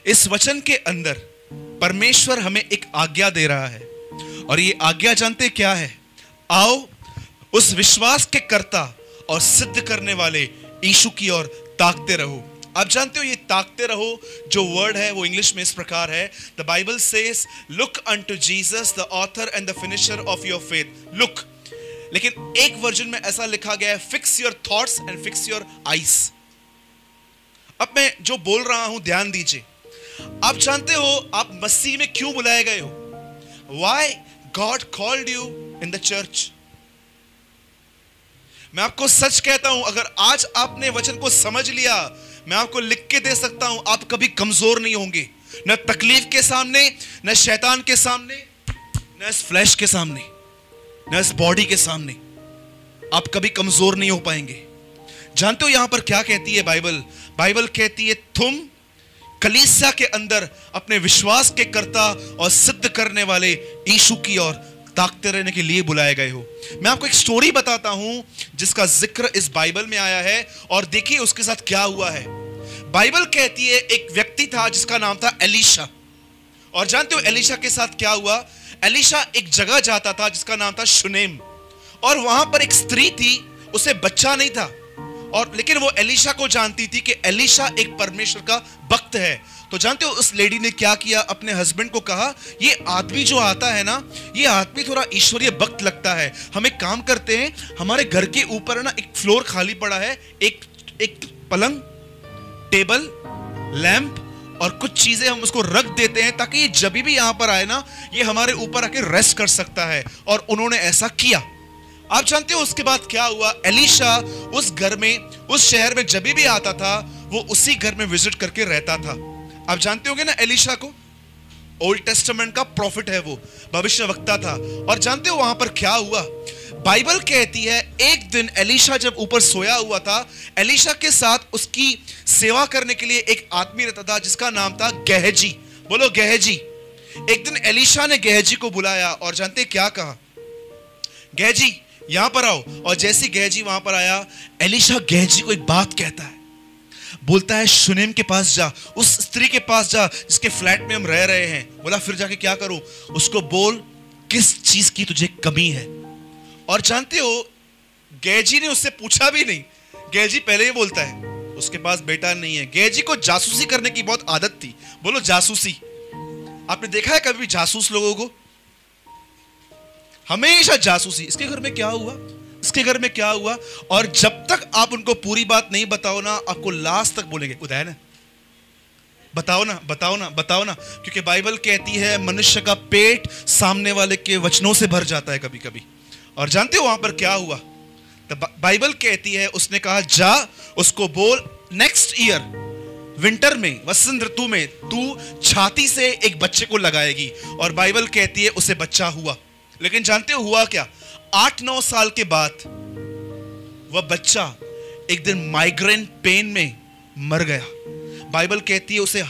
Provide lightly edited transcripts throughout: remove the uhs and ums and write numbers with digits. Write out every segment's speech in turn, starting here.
इस वचन के अंदर परमेश्वर हमें एक आज्ञा दे रहा है, और ये आज्ञा जानते क्या है? आओ उस विश्वास के कर्ता और सिद्ध करने वाले यीशु की ओर ताकते रहो। आप जानते हो ये ताकते रहो जो वर्ड है वो इंग्लिश में इस प्रकार है, the Bible says look unto Jesus the author and the finisher of your faith. Look, लेकिन एक वर्जन में ऐसा लिखा गया है fix your thoughts and fix your eyes. अब मैं जो बोल रहा हूं ध्यान दीजिए। आप जानते हो आप मसीह में क्यों बुलाए गए हो? Why God called you in the church? मैं आपको सच कहता हूं, अगर आज आपने वचन को समझ लिया, मैं आपको लिख के दे सकता हूं, आप कभी कमजोर नहीं होंगे, न तकलीफ के सामने, न शैतान के सामने, न इस फ्लैश के सामने, न इस बॉडी के सामने आप कभी कमजोर नहीं हो पाएंगे। जानते हो यहां पर क्या कहती है बाइबल? बाइबल कहती है तुम कलीसिया के अंदर अपने विश्वास के कर्ता और सिद्ध करने वाले यीशु की ओर ताकते रहने के लिए बुलाए गए हो। मैं आपको एक स्टोरी बताता हूं जिसका जिक्र इस बाइबल में आया है, और देखिए उसके साथ क्या हुआ है। बाइबल कहती है एक व्यक्ति था जिसका नाम था एलीशा, और जानते हो एलीशा के साथ क्या हुआ? एलीशा एक जगह जाता था जिसका नाम था शुनेम, और वहां पर एक स्त्री थी, उसे बच्चा नहीं था, और लेकिन वो एलीशा को जानती थी कि एलीशा एक परमेश्वर का भक्त है। तो जानते हो उस लेडी ने क्या किया? अपने हस्बैंड को कहा ये आदमी जो आता है ना, ये आदमी थोड़ा ईश्वरीय भक्त लगता है, हम एक काम करते हैं, हमारे घर के ऊपर ना एक फ्लोर खाली पड़ा है, एक पलंग, टेबल, लैंप और कुछ चीजें हम उसको रख देते हैं ताकि ये जब भी यहां पर आए ना, ये हमारे ऊपर आके रेस्ट कर सकता है। और उन्होंने ऐसा किया। आप जानते हो उसके बाद क्या हुआ? एलीशा उस घर में, उस शहर में जब भी आता था, वो उसी घर में विजिट करके रहता था। आप जानते होंगे ना एलीशा को, ओल्ड टेस्टामेंट का प्रॉफिट है, वो भविष्यवक्ता था। और जानते हो वहां पर क्या हुआ? बाइबल कहती है एक दिन एलीशा जब ऊपर सोया हुआ था, एलीशा के साथ उसकी सेवा करने के लिए एक आदमी रहता था जिसका नाम था गेहजी। बोलो गेहजी। एक दिन एलीशा ने गेहजी को बुलाया, और जानते क्या कहा? गेहजी यहां पर आओ। और जैसे गेहजी वहां पर आया, एलीशा गेहजी को एक बात कहता है, बोलता है शुनेम के पास जा, उस स्त्री के पास जा जिसके फ्लैट में हम रह रहे हैं। बोला फिर जाके क्या करूं? उसको बोल किस चीज की तुझे कमी है। और जानते हो गेहजी ने उससे पूछा भी नहीं, गेहजी पहले ही बोलता है उसके पास बेटा नहीं है। गेहजी को जासूसी करने की बहुत आदत थी। बोलो जासूसी। आपने देखा है कभी जासूस लोगों को? हमेशा जासूसी। इसके घर में क्या हुआ, इसके घर में क्या हुआ, और जब तक आप उनको पूरी बात नहीं बताओ ना, आपको लास्ट तक बोलेंगे उदय ना, बताओ ना, बताओ ना, बताओ ना। क्योंकि बाइबल कहती है मनुष्य का पेट सामने वाले के वचनों से भर जाता है कभी कभी। और जानते हो वहां पर क्या हुआ? तो बाइबल कहती है उसने कहा जा उसको बोल नेक्स्ट ईयर विंटर में, वसंत ऋतु में तू छाती से एक बच्चे को लगाएगी। और बाइबल कहती है उसे बच्चा हुआ। लेकिन जानते हो हुआ क्या? 8-9 साल के बाद वह बच्चा एक दिन माइग्रेन पेन में मर गया। बाइबल कहती है उसे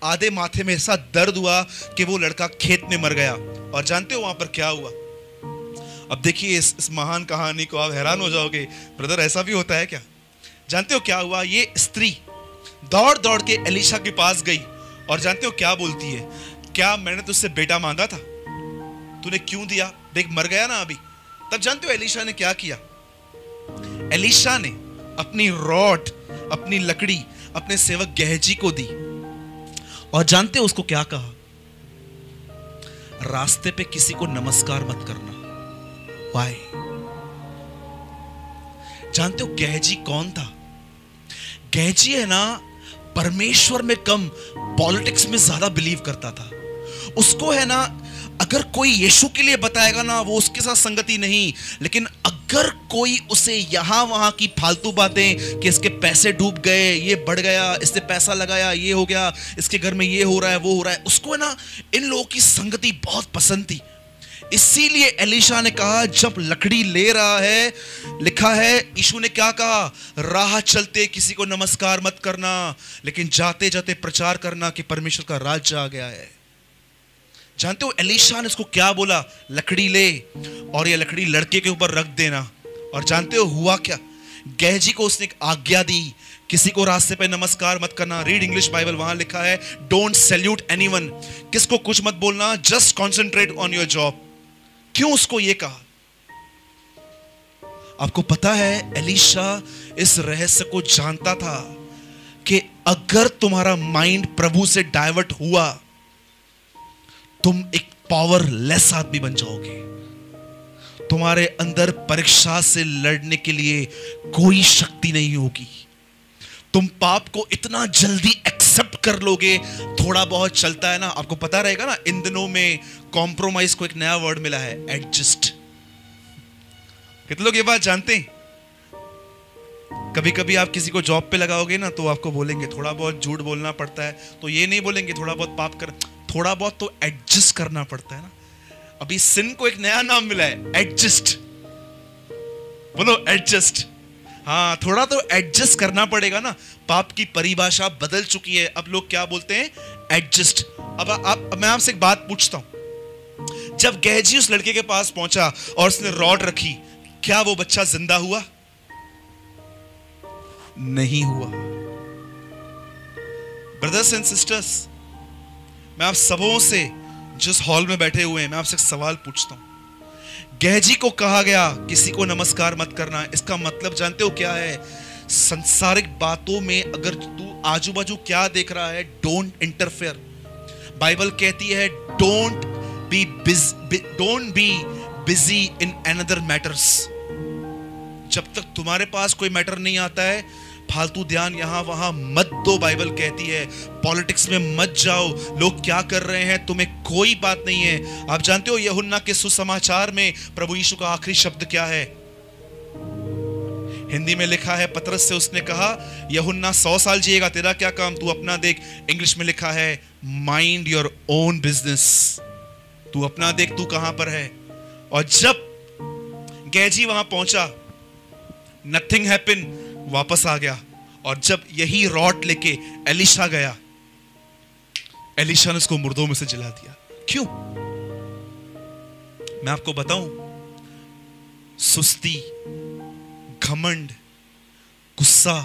आधे माथे में ऐसा दर्द हुआ कि वो लड़का खेत में मर गया। और जानते हो वहां पर क्या हुआ? अब देखिए इस महान कहानी को, आप हैरान हो जाओगे, ब्रदर ऐसा भी होता है क्या? जानते हो क्या हुआ? ये स्त्री दौड़ दौड़ के एलीशा के पास गई, और जानते हो क्या बोलती है? क्या मैंने तुझसे बेटा मांगा था? तूने क्यों दिया? देख मर गया ना अभी। तब जानते हो एलीशा ने क्या किया? एलीशा ने अपनी रॉड, अपनी लकड़ी अपने सेवक गेहजी को दी, और जानते हो उसको क्या कहा? रास्ते पे किसी को नमस्कार मत करना। Why? जानते हो गेहजी कौन था? गेहजी है ना परमेश्वर में कम पॉलिटिक्स में ज्यादा बिलीव करता था। उसको है ना अगर कोई यीशु के लिए बताएगा ना, वो उसके साथ संगति नहीं, लेकिन अगर कोई उसे यहां वहां की फालतू बातें कि इसके पैसे डूब गए, ये बढ़ गया, इसने पैसा लगाया, ये हो गया, इसके घर में ये हो रहा है, वो हो रहा है, उसको है ना इन लोगों की संगति बहुत पसंद थी। इसीलिए एलीशा ने कहा जब लकड़ी ले रहा है, लिखा है यीशु ने क्या कहा? राह चलते किसी को नमस्कार मत करना, लेकिन जाते जाते प्रचार करना कि परमेश्वर का राज्य आ गया है। जानते हो एलीशा ने उसको क्या बोला? लकड़ी ले और ये लकड़ी लड़के के ऊपर रख देना। और जानते हो हुआ क्या? गेहजी को उसने एक आज्ञा दी, किसी को रास्ते पे नमस्कार मत करना। रीड इंग्लिश बाइबल, वहां लिखा है डोंट सैल्यूट एनीवन, किसको कुछ मत बोलना, just concentrate on your job. क्यों उसको यह कहा? आपको पता है एलीशा इस रहस्य को जानता था कि अगर तुम्हारा माइंड प्रभु से डाइवर्ट हुआ, तुम एक पावरलेस आदमी बन जाओगे। तुम्हारे अंदर परीक्षा से लड़ने के लिए कोई शक्ति नहीं होगी। तुम पाप को इतना जल्दी एक्सेप्ट कर लोगे। थोड़ा बहुत चलता है ना, आपको पता रहेगा ना, इन दिनों में कॉम्प्रोमाइज को एक नया वर्ड मिला है, एडजस्ट। कितने लोग ये बात जानते हैं? कभी कभी आप किसी को जॉब पे लगाओगे ना, तो आपको बोलेंगे थोड़ा बहुत झूठ बोलना पड़ता है, तो ये नहीं बोलेंगे थोड़ा बहुत पाप कर, थोड़ा बहुत तो एडजस्ट करना पड़ता है ना। अभी सिन को एक नया नाम मिला है, एडजस्ट। बोलो एडजस्ट। हाँ, थोड़ा तो एडजस्ट करना पड़ेगा ना। पाप की परिभाषा बदल चुकी है, अब लोग क्या बोलते हैं? एडजस्ट। अब मैं आपसे एक बात पूछता हूं, जब गेहजी उस लड़के के पास पहुंचा और उसने रॉड रखी, क्या वो बच्चा जिंदा हुआ? नहीं हुआ। ब्रदर्स एंड सिस्टर्स, मैं आप सबों से जिस हॉल में बैठे हुए हैं, मैं आपसे एक सवाल पूछता हूं। गेहजी को कहा गया किसी को नमस्कार मत करना, इसका मतलब जानते हो क्या है? संसारिक बातों में अगर तू आजू बाजू क्या देख रहा है, डोंट इंटरफेयर। बाइबल कहती है don't be busy in another matters. जब तक तुम्हारे पास कोई मैटर नहीं आता है, फालतू ध्यान यहां वहां मत दो। बाइबल कहती है पॉलिटिक्स में मत जाओ, लोग क्या कर रहे हैं तुम्हें कोई बात नहीं है। आप जानते हो यूहन्ना के सुसमाचार में प्रभु यीशु का आखिरी शब्द क्या है? हिंदी में लिखा है, पतरस से उसने कहा यूहन्ना 100 साल जिएगा, तेरा क्या काम, तू अपना देख। इंग्लिश में लिखा है माइंड योर ओन बिजनेस, तू अपना देख, तू कहां पर है। और जब गेहजी वहां पहुंचा, नथिंग हैपन, वापस आ गया। और जब यही रॉड लेके एलीशा गया, एलीशा ने उसको मुर्दों में से जला दिया। क्यों? मैं आपको बताऊं, सुस्ती, घमंड, गुस्सा,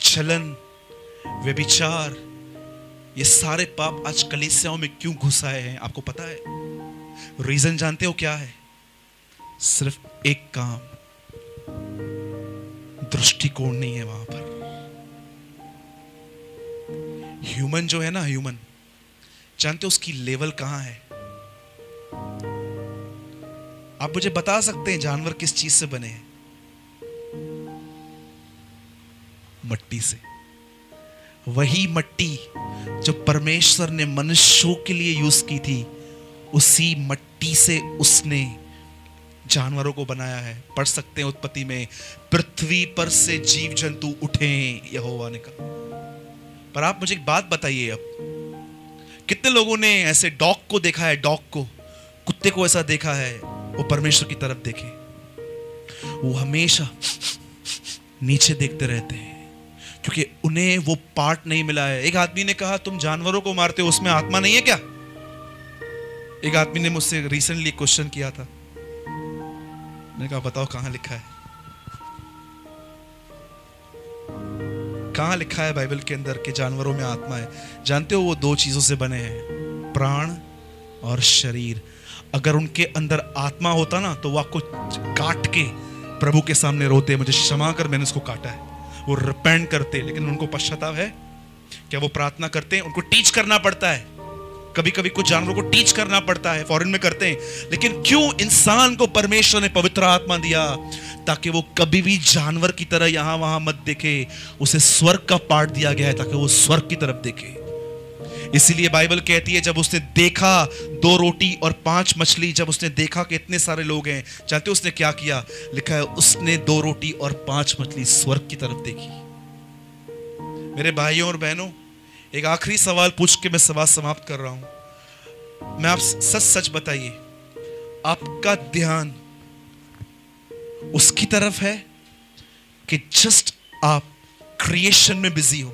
जलन, व्यभिचार, ये सारे पाप आज कलीसियाओं में क्यों घुस आए हैं? आपको पता है रीजन? जानते हो क्या है? सिर्फ एक काम, दृष्टिकोण नहीं है वहां पर। ह्यूमन जो है ना, ह्यूमन, जानते हो उसकी लेवल कहां है? आप मुझे बता सकते हैं जानवर किस चीज से बने हैं? मट्टी से। वही मट्टी जो परमेश्वर ने मनुष्यों के लिए यूज की थी, उसी मट्टी से उसने जानवरों को बनाया है। पढ़ सकते हैं उत्पत्ति में, पृथ्वी पर से जीव जंतु उठे, यहोवा ने कहा। पर आप मुझे एक बात बताइए, अब कितने लोगों ने ऐसे डॉग को देखा है, डॉग को, कुत्ते को ऐसा देखा है वो परमेश्वर की तरफ देखे? वो हमेशा नीचे देखते रहते हैं क्योंकि उन्हें वो पार्ट नहीं मिला है। एक आदमी ने कहा तुम जानवरों को मारते हो, उसमें आत्मा नहीं है क्या? एक आदमी ने मुझसे रिसेंटली क्वेश्चन किया था। मैंने कहा बताओ कहां लिखा है, कहां लिखा है बाइबल के अंदर कि जानवरों में आत्मा है? जानते हो वो 2 चीजों से बने हैं, प्राण और शरीर। अगर उनके अंदर आत्मा होता ना, तो वो आपको काट के प्रभु के सामने रोते, मुझे क्षमा कर मैंने उसको काटा है। वो रिपेंट करते, लेकिन उनको पश्चाताप है क्या? वो प्रार्थना करते हैं, उनको टीच करना पड़ता है। कभी कभी कुछ जानवरों को टीच करना पड़ता है, फॉरेन में करते हैं। लेकिन क्यों इंसान को परमेश्वर ने पवित्र आत्मा दिया? ताकि वो कभी भी जानवर की तरह यहां वहां मत देखे। उसे स्वर्ग का पार्ट दिया गया है ताकि वो स्वर्ग की तरफ देखे। इसीलिए बाइबल कहती है जब उसने देखा 2 रोटी और 5 मछली, जब उसने देखा कि इतने सारे लोग हैं, जानते हो उसने क्या किया? लिखा है उसने 2 रोटी और 5 मछली स्वर्ग की तरफ देखी। मेरे भाइयों और बहनों, एक आखिरी सवाल पूछ के मैं सवाल समाप्त कर रहा हूं। मैं आप सच सच बताइए, आपका ध्यान उसकी तरफ है कि जस्ट आप क्रिएशन में बिजी हो?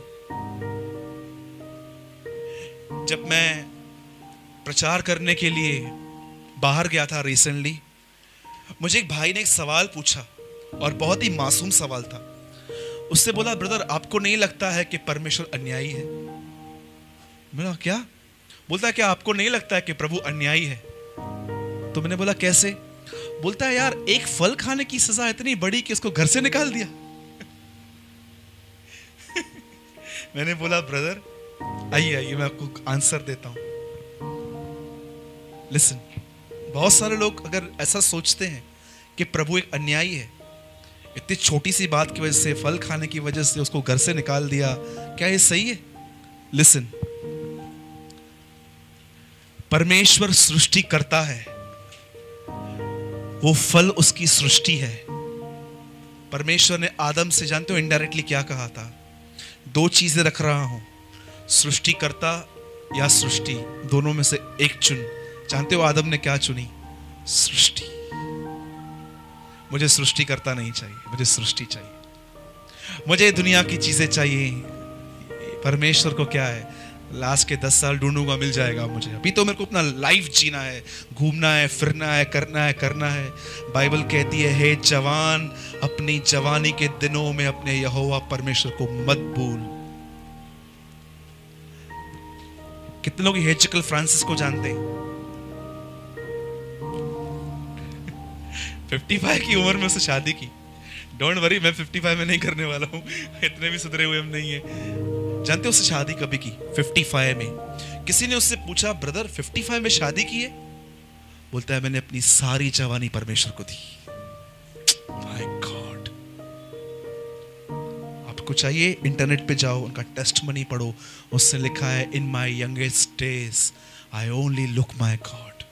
जब मैं प्रचार करने के लिए बाहर गया था रिसेंटली, मुझे एक भाई ने एक सवाल पूछा। और बहुत ही मासूम सवाल था। उससे बोला, ब्रदर आपको नहीं लगता है कि परमेश्वर अन्यायी है? बोला क्या? बोलता है क्या आपको नहीं लगता है कि प्रभु अन्यायी है? तो मैंने बोला कैसे? बोलता है यार एक फल खाने की सजा इतनी बड़ी कि उसको घर से निकाल दिया। मैंने बोला ब्रदर आइए आइए मैं आपको आंसर देता हूं। लिसन, बहुत सारे लोग अगर ऐसा सोचते हैं कि प्रभु एक अन्यायी है, इतनी छोटी सी बात की वजह से, फल खाने की वजह से उसको घर से निकाल दिया, क्या ये सही है? लिसन, परमेश्वर सृष्टि करता है, वो फल उसकी सृष्टि है। परमेश्वर ने आदम से, जानते हो इनडायरेक्टली क्या कहा था? दो चीजें रख रहा हूं, सृष्टिकर्ता या सृष्टि, दोनों में से एक चुन। जानते हो आदम ने क्या चुनी? सृष्टि। मुझे सृष्टिकर्ता नहीं चाहिए, मुझे सृष्टि चाहिए। मुझे दुनिया की चीजें चाहिए। परमेश्वर को क्या है, लास्ट के 10 साल ढूंढूंगा, मिल जाएगा मुझे। अभी तो मेरे को अपना लाइफ जीना है, घूमना है, फिरना है, करना है। बाइबल कहती है, हे जवान, अपनी जवानी के दिनों में अपने यहोवा परमेश्वर को मत भूल। कितने लोग हेचिकल फ्रांसिस को जानते हैं? 55 की उम्र में उससे शादी की। डोंट वरी, मैं 55 में नहीं करने वाला हूं, इतने भी सुधरे हुए हम नहीं है। जानते हो उससे शादी कभी की? 55 में। किसी ने उससे पूछा, ब्रदर 55 में शादी की है? बोलता है मैंने अपनी सारी जवानी परमेश्वर को दी। My God. आपको चाहिए, इंटरनेट पे जाओ, उनका टेस्टमनी पढ़ो, उससे लिखा है, in my youngest days I only look my God.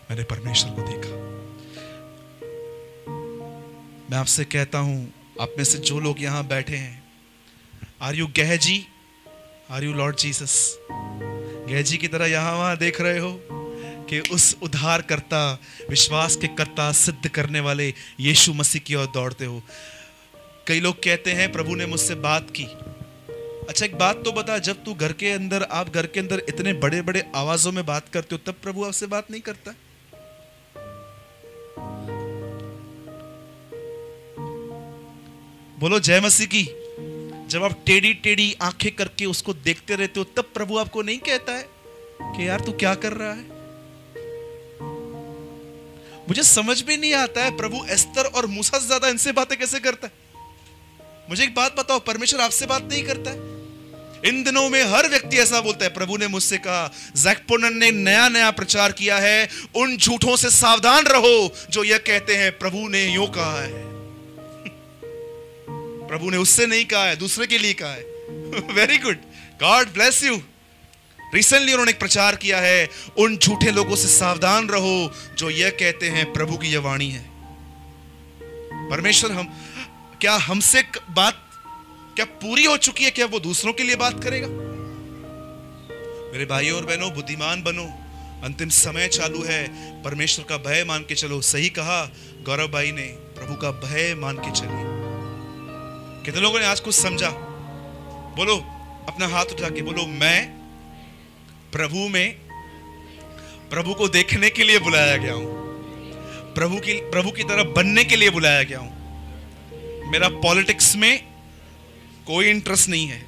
मैंने परमेश्वर को देखा। मैं आपसे कहता हूं, आप में से जो लोग यहां बैठे हैं, आर यू गहजी? Are you Lord Jesus? गहजी की तरह यहां वहां देख रहे हो कि उस उद्धार करता, विश्वास के करता, सिद्ध करने वाले यीशु मसीह की ओर दौड़ते हो? कई लोग कहते हैं प्रभु ने मुझसे बात की। अच्छा एक बात तो बता, जब तू घर के अंदर, आप घर के अंदर इतने बड़े बड़े आवाजों में बात करते हो, तब प्रभु आपसे बात नहीं करता? बोलो जय मसीह की। जब आप टेढ़ी टेढ़ी आंखें करके उसको देखते रहते हो, तब प्रभु आपको नहीं कहता है कि यार तू क्या कर रहा है? मुझे समझ भी नहीं आता है प्रभु एस्तर और मूसा से ज्यादा इनसे बातें कैसे करता है। मुझे एक बात बताओ, परमेश्वर आपसे बात नहीं करता है? इन दिनों में हर व्यक्ति ऐसा बोलता है। प्रभु ने मुझसे कहा, जैक पोनन ने नया नया प्रचार किया है, उन झूठों से सावधान रहो जो यह कहते हैं प्रभु ने यूं कहा है। प्रभु ने उससे नहीं कहा है, दूसरे के लिए कहा है। Very good, God bless you. Recently उन्होंने एक प्रचार किया है, उन झूठे लोगों से सावधान रहो जो यह कहते हैं प्रभु की यह वाणी है। परमेश्वर क्या हमसे बात क्या पूरी हो चुकी है? क्या वो दूसरों के लिए बात करेगा? मेरे भाइयों और बहनों, बुद्धिमान बनो, अंतिम समय चालू है, परमेश्वर का भय मान के चलो। सही कहा गौरव भाई ने, प्रभु का भय मान के चलिए। कितने लोगों ने आज कुछ समझा? बोलो, अपना हाथ उठा के बोलो, मैं प्रभु में प्रभु को देखने के लिए बुलाया गया हूं, प्रभु की तरह बनने के लिए बुलाया गया हूं। मेरा पॉलिटिक्स में कोई इंटरेस्ट नहीं है,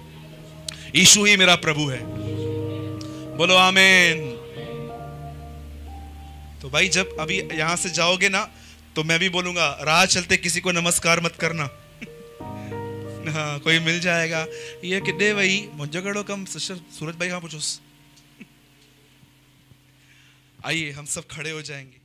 यीशु ही मेरा प्रभु है। बोलो आमीन। तो भाई जब अभी यहां से जाओगे ना, तो मैं भी बोलूंगा, राह चलते किसी को नमस्कार मत करना। हाँ, कोई मिल जाएगा, ये किड्डे भाई मुझगड़ो कम सूरज भाई, हाँ पूछो। आइए हम सब खड़े हो जाएंगे।